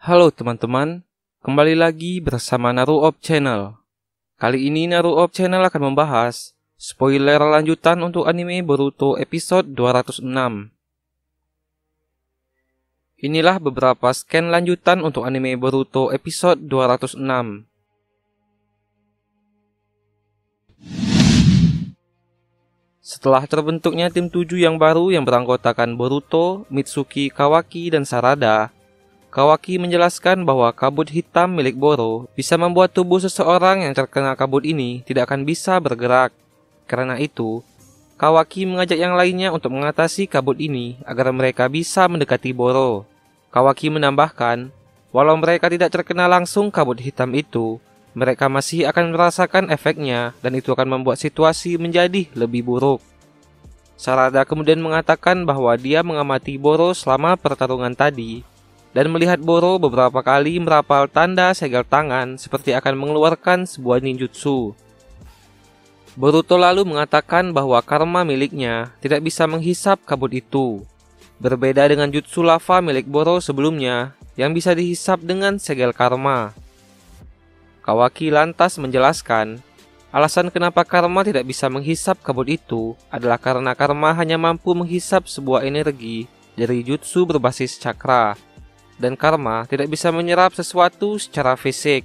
Halo teman-teman, kembali lagi bersama Naruop Channel. Kali ini Naruop Channel akan membahas spoiler lanjutan untuk anime Boruto episode 206. Inilah beberapa scan lanjutan untuk anime Boruto episode 206. Setelah terbentuknya tim 7 yang baru yang beranggotakan Boruto, Mitsuki, Kawaki, dan Sarada, Kawaki menjelaskan bahwa kabut hitam milik Boro bisa membuat tubuh seseorang yang terkena kabut ini tidak akan bisa bergerak. Karena itu, Kawaki mengajak yang lainnya untuk mengatasi kabut ini agar mereka bisa mendekati Boro. Kawaki menambahkan, walau mereka tidak terkena langsung kabut hitam itu, mereka masih akan merasakan efeknya dan itu akan membuat situasi menjadi lebih buruk. Sarada kemudian mengatakan bahwa dia mengamati Boro selama pertarungan tadi dan melihat Boro beberapa kali merapal tanda segel tangan seperti akan mengeluarkan sebuah ninjutsu. Boruto lalu mengatakan bahwa karma miliknya tidak bisa menghisap kabut itu. Berbeda dengan jutsu lava milik Boro sebelumnya yang bisa dihisap dengan segel karma. Kawaki lantas menjelaskan, alasan kenapa karma tidak bisa menghisap kabut itu adalah karena karma hanya mampu menghisap sebuah energi dari jutsu berbasis cakra. Dan karma tidak bisa menyerap sesuatu secara fisik.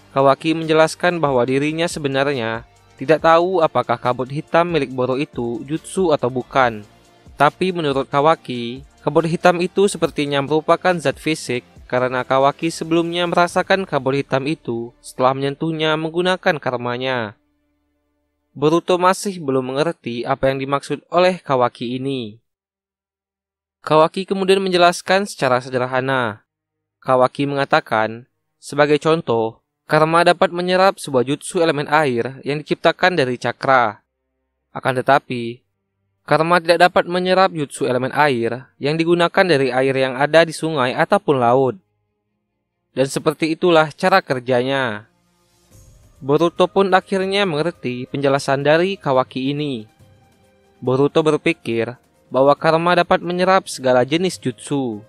Kawaki menjelaskan bahwa dirinya sebenarnya tidak tahu apakah kabut hitam milik Boro itu jutsu atau bukan. Tapi menurut Kawaki, kabut hitam itu sepertinya merupakan zat fisik karena Kawaki sebelumnya merasakan kabut hitam itu setelah menyentuhnya menggunakan karmanya. Boruto masih belum mengerti apa yang dimaksud oleh Kawaki ini. Kawaki kemudian menjelaskan secara sederhana. Kawaki mengatakan, sebagai contoh, karma dapat menyerap sebuah jutsu elemen air yang diciptakan dari cakra. Akan tetapi, karma tidak dapat menyerap jutsu elemen air yang digunakan dari air yang ada di sungai ataupun laut. Dan seperti itulah cara kerjanya. Boruto pun akhirnya mengerti penjelasan dari Kawaki ini. Boruto berpikir bahwa karma dapat menyerap segala jenis jutsu.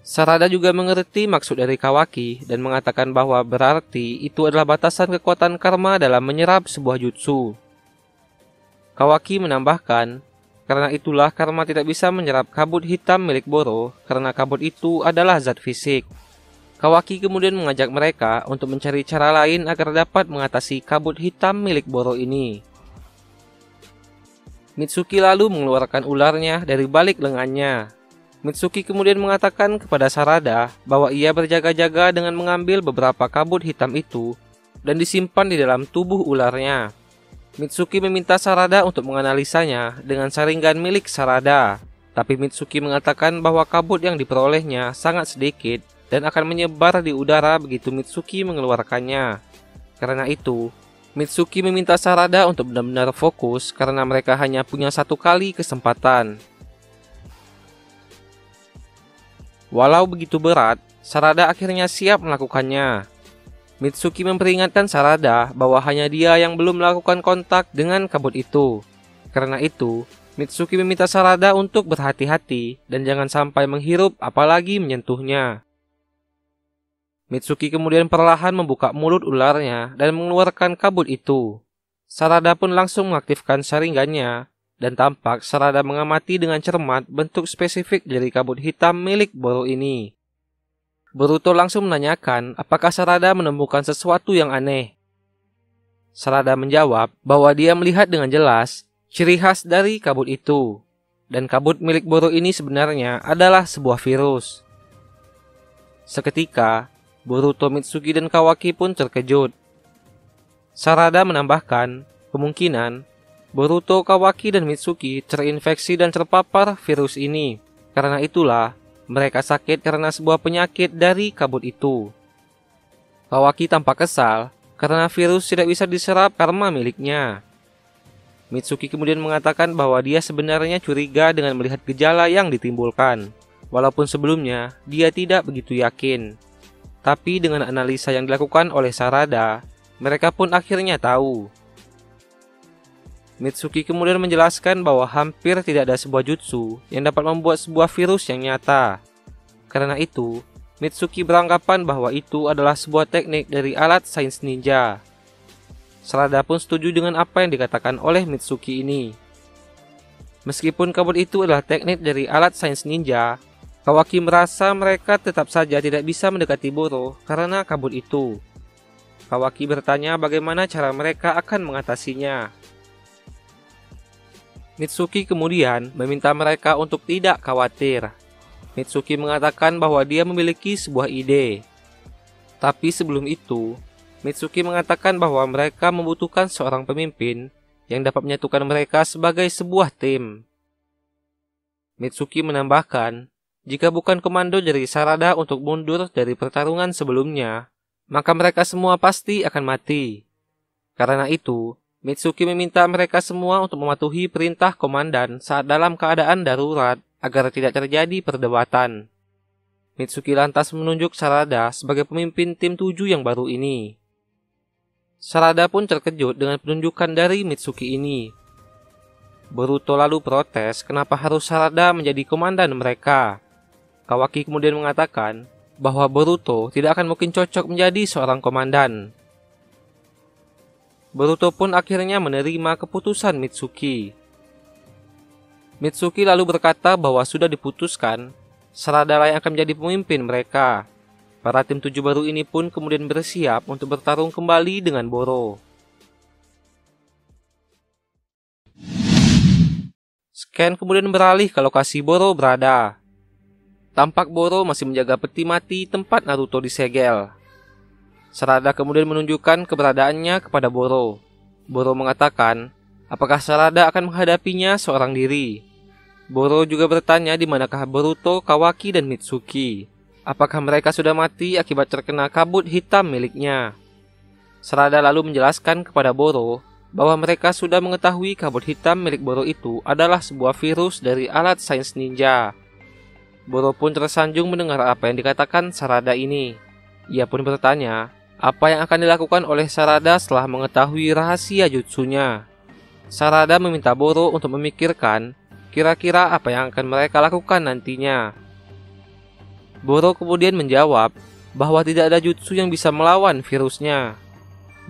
Sarada juga mengerti maksud dari Kawaki dan mengatakan bahwa berarti itu adalah batasan kekuatan karma dalam menyerap sebuah jutsu. Kawaki menambahkan, karena itulah karma tidak bisa menyerap kabut hitam milik Boro karena kabut itu adalah zat fisik. Kawaki kemudian mengajak mereka untuk mencari cara lain agar dapat mengatasi kabut hitam milik Boro ini. Mitsuki lalu mengeluarkan ularnya dari balik lengannya. Mitsuki kemudian mengatakan kepada Sarada bahwa ia berjaga-jaga dengan mengambil beberapa kabut hitam itu dan disimpan di dalam tubuh ularnya. Mitsuki meminta Sarada untuk menganalisanya dengan saringan milik Sarada. Tapi Mitsuki mengatakan bahwa kabut yang diperolehnya sangat sedikit dan akan menyebar di udara begitu Mitsuki mengeluarkannya. Karena itu, Mitsuki meminta Sarada untuk benar-benar fokus karena mereka hanya punya satu kali kesempatan. Walau begitu berat, Sarada akhirnya siap melakukannya. Mitsuki memperingatkan Sarada bahwa hanya dia yang belum melakukan kontak dengan kabut itu. Karena itu, Mitsuki meminta Sarada untuk berhati-hati dan jangan sampai menghirup apalagi menyentuhnya. Mitsuki kemudian perlahan membuka mulut ularnya dan mengeluarkan kabut itu. Sarada pun langsung mengaktifkan saringannya dan tampak Sarada mengamati dengan cermat bentuk spesifik dari kabut hitam milik Boro ini. Boruto langsung menanyakan apakah Sarada menemukan sesuatu yang aneh. Sarada menjawab bahwa dia melihat dengan jelas ciri khas dari kabut itu. Dan kabut milik Boro ini sebenarnya adalah sebuah virus. Seketika, Boruto, Mitsuki, dan Kawaki pun terkejut. Sarada menambahkan, kemungkinan Boruto, Kawaki, dan Mitsuki terinfeksi dan terpapar virus ini. Karena itulah, mereka sakit karena sebuah penyakit dari kabut itu. Kawaki tampak kesal karena virus tidak bisa diserap karma miliknya. Mitsuki kemudian mengatakan bahwa dia sebenarnya curiga dengan melihat gejala yang ditimbulkan. Walaupun sebelumnya, dia tidak begitu yakin. Tapi dengan analisa yang dilakukan oleh Sarada, mereka pun akhirnya tahu. Mitsuki kemudian menjelaskan bahwa hampir tidak ada sebuah jutsu yang dapat membuat sebuah virus yang nyata. Karena itu, Mitsuki beranggapan bahwa itu adalah sebuah teknik dari alat sains ninja. Sarada pun setuju dengan apa yang dikatakan oleh Mitsuki ini. Meskipun kabut itu adalah teknik dari alat sains ninja, Kawaki merasa mereka tetap saja tidak bisa mendekati Boro karena kabut itu. Kawaki bertanya bagaimana cara mereka akan mengatasinya. Mitsuki kemudian meminta mereka untuk tidak khawatir. Mitsuki mengatakan bahwa dia memiliki sebuah ide. Tapi sebelum itu, Mitsuki mengatakan bahwa mereka membutuhkan seorang pemimpin yang dapat menyatukan mereka sebagai sebuah tim. Mitsuki menambahkan, jika bukan komando dari Sarada untuk mundur dari pertarungan sebelumnya, maka mereka semua pasti akan mati. Karena itu, Mitsuki meminta mereka semua untuk mematuhi perintah komandan saat dalam keadaan darurat agar tidak terjadi perdebatan. Mitsuki lantas menunjuk Sarada sebagai pemimpin tim 7 yang baru ini. Sarada pun terkejut dengan penunjukan dari Mitsuki ini. Boruto lalu protes kenapa harus Sarada menjadi komandan mereka. Kawaki kemudian mengatakan bahwa Boruto tidak akan mungkin cocok menjadi seorang komandan. Boruto pun akhirnya menerima keputusan Mitsuki. Mitsuki lalu berkata bahwa sudah diputuskan Sarada lah yang akan menjadi pemimpin mereka. Para tim 7 baru ini pun kemudian bersiap untuk bertarung kembali dengan Boro. Scan kemudian beralih ke lokasi Boro berada. Tampak Boro masih menjaga peti mati tempat Naruto disegel. Sarada kemudian menunjukkan keberadaannya kepada Boro. Boro mengatakan, apakah Sarada akan menghadapinya seorang diri. Boro juga bertanya di manakah Boruto, Kawaki, dan Mitsuki. Apakah mereka sudah mati akibat terkena kabut hitam miliknya? Sarada lalu menjelaskan kepada Boro bahwa mereka sudah mengetahui kabut hitam milik Boro itu adalah sebuah virus dari alat sains ninja. Boro pun tersanjung mendengar apa yang dikatakan Sarada ini. Ia pun bertanya, apa yang akan dilakukan oleh Sarada setelah mengetahui rahasia jutsunya. Sarada meminta Boro untuk memikirkan kira-kira apa yang akan mereka lakukan nantinya. Boro kemudian menjawab bahwa tidak ada jutsu yang bisa melawan virusnya.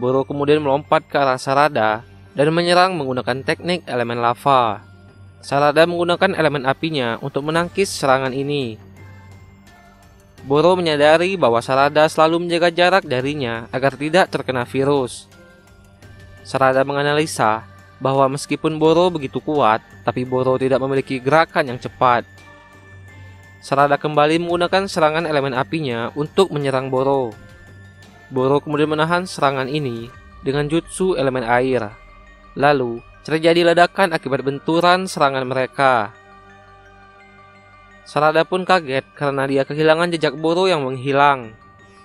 Boro kemudian melompat ke arah Sarada dan menyerang menggunakan teknik elemen lava. Sarada menggunakan elemen apinya untuk menangkis serangan ini. Boro menyadari bahwa Sarada selalu menjaga jarak darinya agar tidak terkena virus. Sarada menganalisa bahwa meskipun Boro begitu kuat, tapi Boro tidak memiliki gerakan yang cepat. Sarada kembali menggunakan serangan elemen apinya untuk menyerang Boro. Boro kemudian menahan serangan ini dengan jutsu elemen air. Lalu, terjadi ledakan akibat benturan serangan mereka. Sarada pun kaget karena dia kehilangan jejak Boro yang menghilang.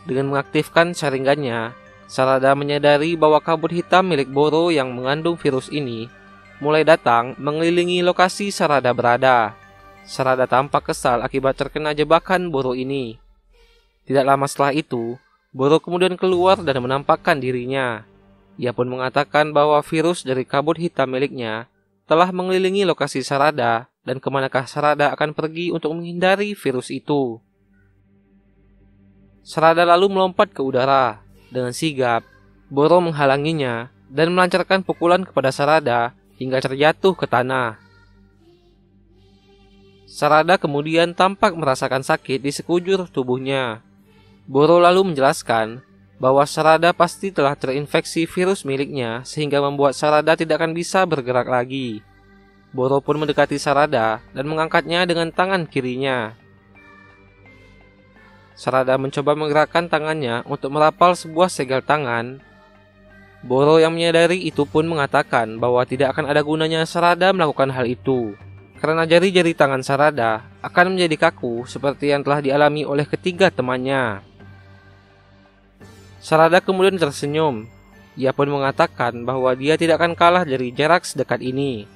Dengan mengaktifkan sharingannya, Sarada menyadari bahwa kabut hitam milik Boro yang mengandung virus ini mulai datang mengelilingi lokasi Sarada berada. Sarada tampak kesal akibat terkena jebakan Boro ini. Tidak lama setelah itu, Boro kemudian keluar dan menampakkan dirinya. Ia pun mengatakan bahwa virus dari kabut hitam miliknya telah mengelilingi lokasi Sarada dan kemanakah Sarada akan pergi untuk menghindari virus itu. Sarada lalu melompat ke udara. Dengan sigap, Boro menghalanginya dan melancarkan pukulan kepada Sarada hingga terjatuh ke tanah. Sarada kemudian tampak merasakan sakit di sekujur tubuhnya. Boro lalu menjelaskan bahwa Sarada pasti telah terinfeksi virus miliknya sehingga membuat Sarada tidak akan bisa bergerak lagi. Boro pun mendekati Sarada dan mengangkatnya dengan tangan kirinya. Sarada mencoba menggerakkan tangannya untuk merapal sebuah segel tangan. Boro yang menyadari itu pun mengatakan bahwa tidak akan ada gunanya Sarada melakukan hal itu, karena jari-jari tangan Sarada akan menjadi kaku seperti yang telah dialami oleh ketiga temannya. Sarada kemudian tersenyum. Ia pun mengatakan bahwa dia tidak akan kalah dari jarak sedekat ini.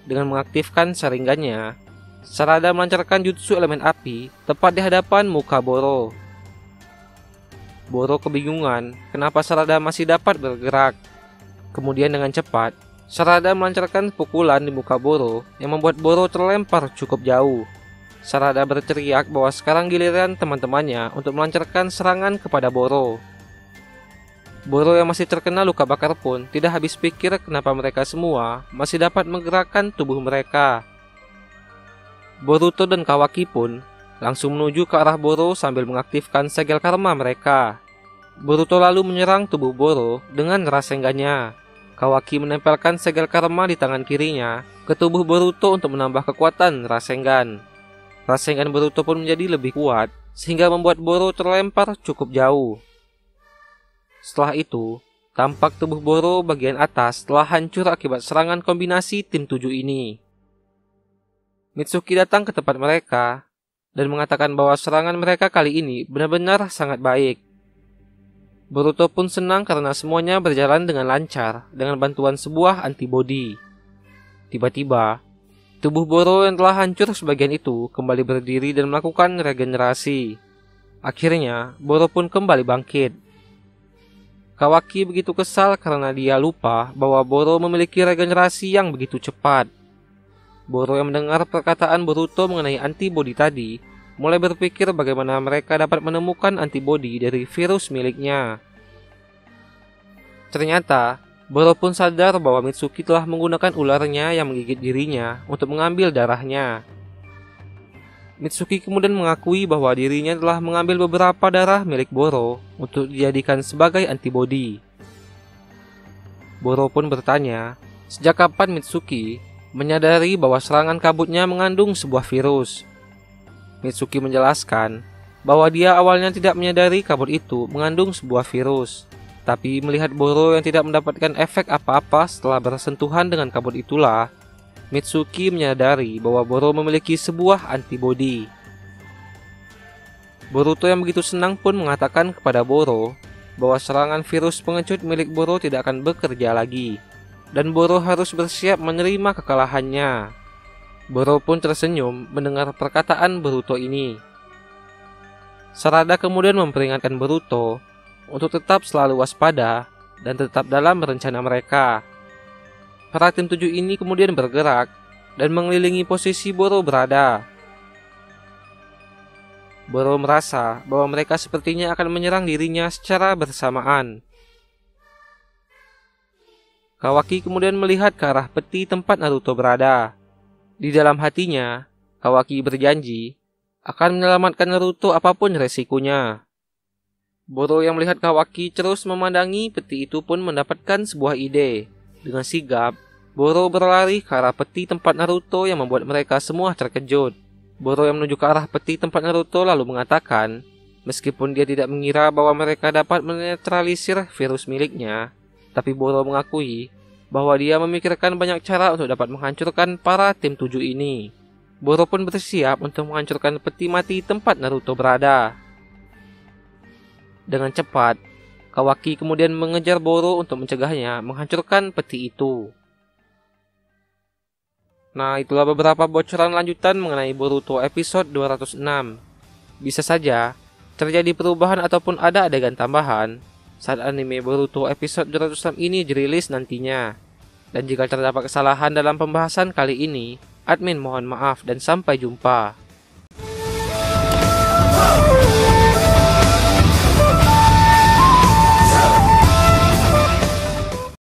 Dengan mengaktifkan sharingannya, Sarada melancarkan jutsu elemen api tepat di hadapan muka Boro. Boro kebingungan kenapa Sarada masih dapat bergerak. Kemudian dengan cepat, Sarada melancarkan pukulan di muka Boro yang membuat Boro terlempar cukup jauh. Sarada berteriak bahwa sekarang giliran teman-temannya untuk melancarkan serangan kepada Boro. Boro yang masih terkena luka bakar pun tidak habis pikir kenapa mereka semua masih dapat menggerakkan tubuh mereka. Boruto dan Kawaki pun langsung menuju ke arah Boro sambil mengaktifkan segel karma mereka. Boruto lalu menyerang tubuh Boro dengan Rasengannya. Kawaki menempelkan segel karma di tangan kirinya ke tubuh Boruto untuk menambah kekuatan Rasengan. Rasengan Boruto pun menjadi lebih kuat sehingga membuat Boro terlempar cukup jauh. Setelah itu, tampak tubuh Boro bagian atas telah hancur akibat serangan kombinasi tim 7 ini. Mitsuki datang ke tempat mereka dan mengatakan bahwa serangan mereka kali ini benar-benar sangat baik. Boruto pun senang karena semuanya berjalan dengan lancar dengan bantuan sebuah antibodi. Tiba-tiba, tubuh Boro yang telah hancur sebagian itu kembali berdiri dan melakukan regenerasi. Akhirnya, Boro pun kembali bangkit. Kawaki begitu kesal karena dia lupa bahwa Boro memiliki regenerasi yang begitu cepat. Boro yang mendengar perkataan Boruto mengenai antibodi tadi mulai berpikir bagaimana mereka dapat menemukan antibodi dari virus miliknya. Ternyata, Boro pun sadar bahwa Mitsuki telah menggunakan ularnya yang menggigit dirinya untuk mengambil darahnya. Mitsuki kemudian mengakui bahwa dirinya telah mengambil beberapa darah milik Boro untuk dijadikan sebagai antibodi. Boro pun bertanya, sejak kapan Mitsuki menyadari bahwa serangan kabutnya mengandung sebuah virus. Mitsuki menjelaskan bahwa dia awalnya tidak menyadari kabut itu mengandung sebuah virus. Tapi melihat Boro yang tidak mendapatkan efek apa-apa setelah bersentuhan dengan kabut itulah, Mitsuki menyadari bahwa Boro memiliki sebuah antibodi. Boruto yang begitu senang pun mengatakan kepada Boro bahwa serangan virus pengecut milik Boro tidak akan bekerja lagi, dan Boro harus bersiap menerima kekalahannya. Boro pun tersenyum mendengar perkataan Boruto ini. Sarada kemudian memperingatkan Boruto untuk tetap selalu waspada dan tetap dalam rencana mereka. Para tim 7 ini kemudian bergerak dan mengelilingi posisi Boro berada. Boro merasa bahwa mereka sepertinya akan menyerang dirinya secara bersamaan. Kawaki kemudian melihat ke arah peti tempat Naruto berada. Di dalam hatinya, Kawaki berjanji akan menyelamatkan Naruto apapun resikonya. Boro yang melihat Kawaki terus memandangi peti itu pun mendapatkan sebuah ide. Dengan sigap, Boro berlari ke arah peti tempat Naruto yang membuat mereka semua terkejut. Boro yang menuju ke arah peti tempat Naruto lalu mengatakan, meskipun dia tidak mengira bahwa mereka dapat menetralisir virus miliknya, tapi Boro mengakui bahwa dia memikirkan banyak cara untuk dapat menghancurkan para tim 7 ini. Boro pun bersiap untuk menghancurkan peti mati tempat Naruto berada. Dengan cepat, Kawaki kemudian mengejar Boro untuk mencegahnya menghancurkan peti itu. Nah, itulah beberapa bocoran lanjutan mengenai Boruto episode 206. Bisa saja terjadi perubahan ataupun ada adegan tambahan saat anime Boruto episode 206 ini dirilis nantinya. Dan jika terdapat kesalahan dalam pembahasan kali ini, admin mohon maaf dan sampai jumpa.